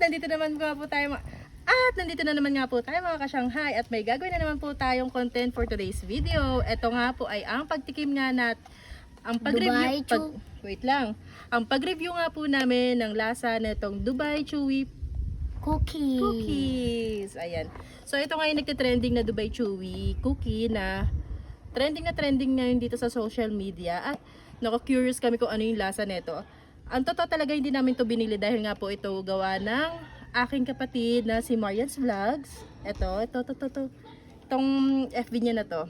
nandito na naman nga po tayo mga ka-Shanghai at may gagawin na naman po tayong content for today's video. Ito nga po ay ang pagtikim nga ang pag-review Ang pag-review nga po namin ng lasa nitong Dubai Chewy Cookies. Ayan. So ito nga yung nagte-trending na Dubai Chewy Cookie na trending ngayon dito sa social media at curious kami kung ano yung lasa nito. Ang totoo talaga hindi namin to binili dahil nga po ito gawa ng aking kapatid na si Marian's Vlogs. Itong FB niya na to.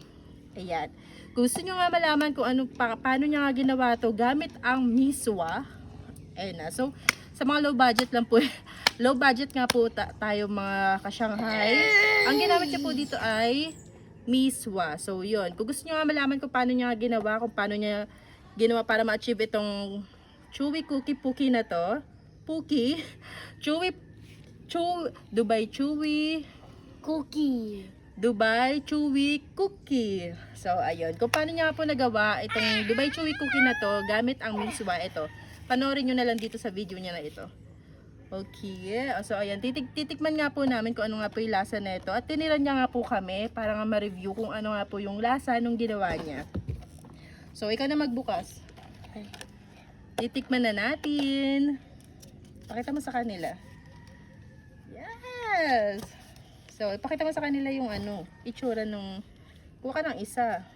Ayan. Gusto nyo nga malaman kung paano niya nga ginawa to gamit ang miswa. Ayan na. So, sa mga low budget lang po, low budget nga po tayo mga ka-Shanghai. Ang ginamit niya po dito ay miswa. So, yun. Kung gusto nyo nga malaman kung paano niya ginawa, kung paano niya ginawa para ma-achieve itong Chewy Cookie na to. Dubai Chewy Cookie. So, ayun. Kung paano niya po nagawa itong Dubai Chewy Cookie na to gamit ang miswa ito. Panoorin nyo na lang dito sa video niya na ito. Okay. So, ayan. Titikman nga po namin kung ano nga po yung lasa na ito. At tiniran niya nga po kami para nga ma-review kung ano nga po yung lasa nung ginawa niya. So, ikaw na magbukas. Titikman na natin. Pakita mo sa kanila. Yes! So, ipakita mo sa kanila yung itsura nung... Kuha ka ng isa.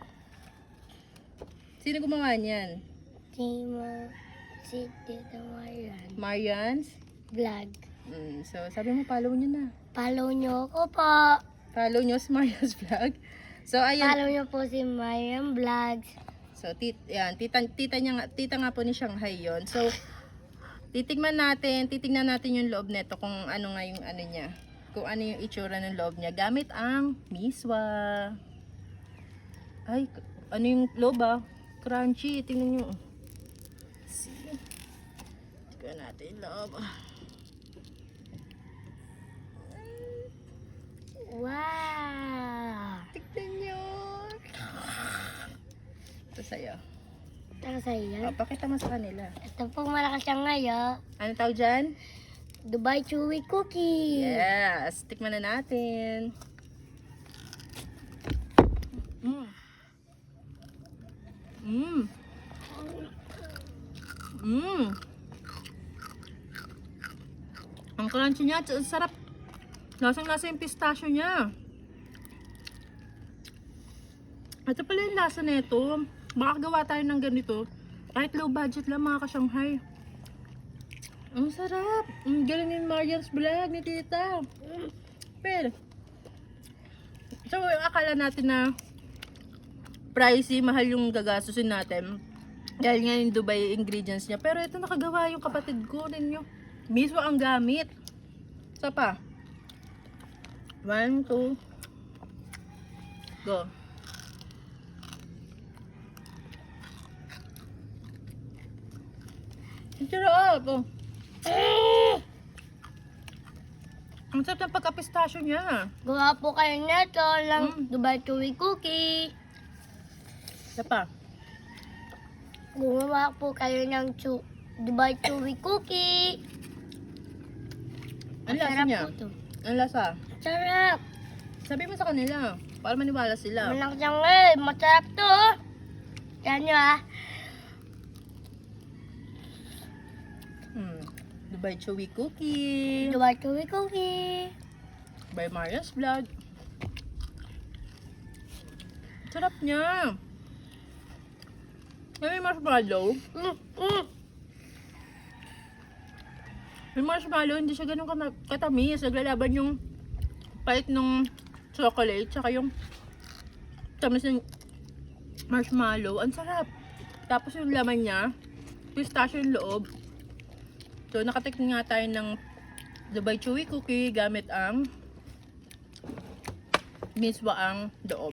Sino gumawa niyan? Si Tita Marian. Marian's Vlog. So, sabi mo, follow nyo na. Follow nyo ako po. Follow nyo si Marian's Vlog. So, ayan. Follow nyo po si Marian Vlogs. So, tita nga po ni Shanghai yon. So, titingnan natin yung loob nito kung ano nga yung niya. Kung ano yung itsura ng loob niya gamit ang miswa. Ay, ano yung loob crunchy, tingnan nyo. See? Tingnan natin yung loob. Wow! Tingnan nyo. Ito sa'yo. Tara sa iyo. Pakita mo sa kanila. Ito po malakas siya ngayon. Ano tawag dyan? Dubai Chewy Cookie. Yes, tikman na natin. Ang crunchy niya, ang sarap. Lasang-lasa yung pistachio niya. Ito pala yung lasa nito. Makagawa tayo ng ganito. Kahit low budget lang mga ka-Shanghai. Ang sarap. Ang galing ni Marian's Vlog ni Tita. Pero, so akala natin na pricey, mahal yung gagastusin natin. Dahil nga yung Dubai ingredients niya. Pero ito nakagawa yung kapatid ko. Ninyo. Miswa ang gamit. Isa pa. 1, 2. Go. Ang sarap. Ang sarap ng pagka-pistachio niya. Gawa po kayo nito lang Dubai Chewy Cookie. Isa pa. Gumawa po kayo ng Dubai Chewy Cookie. Ang lasa Sarap niya. po to. Ang lasa. Sarap. Sabi mo sa kanila. Para maniwala sila. Malakas siya masarap to. Yan nyo Dubai Chewy Cookie. Dubai Chewy Cookie. By Marian's Vlog. Sarap niya. May marshmallow. May marshmallow, hindi siya ganun katamis. Naglalaban yung pait ng chocolate, tsaka yung tamis ng marshmallow. Ang sarap. Tapos yung laman niya, pistachio yung loob. So, nakatikman nga tayo ng Dubai Chewy Cookie gamit ang miswa ang loob.